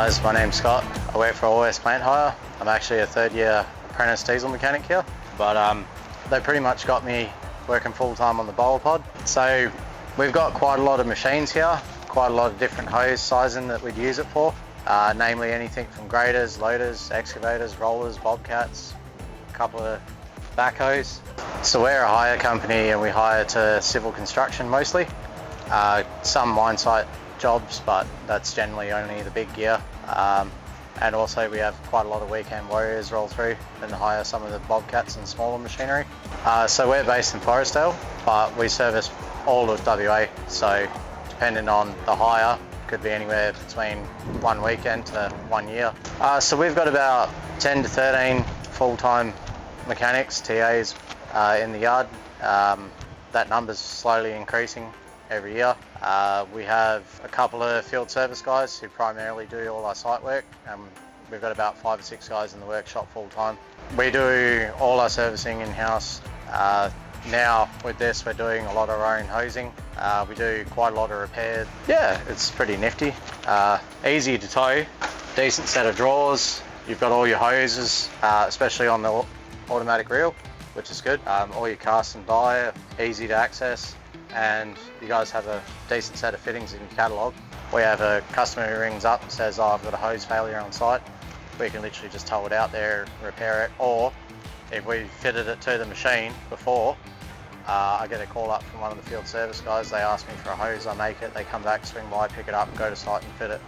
guys, my name's Scott. I work for OS Plant Hire. I'm actually a third year apprentice diesel mechanic here, but they pretty much got me working full time on the BOApod. So we've got quite a lot of machines here, quite a lot of different hose sizing that we'd use it for, namely anything from graders, loaders, excavators, rollers, bobcats, a couple of backhoes. So we're a hire company and we hire to civil construction mostly, some mine site jobs, but that's generally only the big gear. And also we have quite a lot of weekend warriors roll through and hire some of the bobcats and smaller machinery. So we're based in Forestdale, but we service all of WA. So depending on the hire, could be anywhere between one weekend to 1 year. So we've got about 10 to 13 full-time mechanics, TAs in the yard. That number's slowly increasing every year. We have a couple of field service guys who primarily do all our site work, and we've got about 5 or 6 guys in the workshop full time. We do all our servicing in-house. Now with this we're doing a lot of our own hosing. We do quite a lot of repair. Yeah, it's pretty nifty. Easy to tow, decent set of drawers. You've got all your hoses, especially on the automatic reel, which is good. All your cast and die are easy to access. And you guys have a decent set of fittings in your catalogue. We have a customer who rings up and says, oh, I've got a hose failure on site. We can literally just tow it out there, repair it, or if we fitted it to the machine before, I get a call up from one of the field service guys. They ask me for a hose, I make it, they come back, swing by, pick it up, go to site and fit it.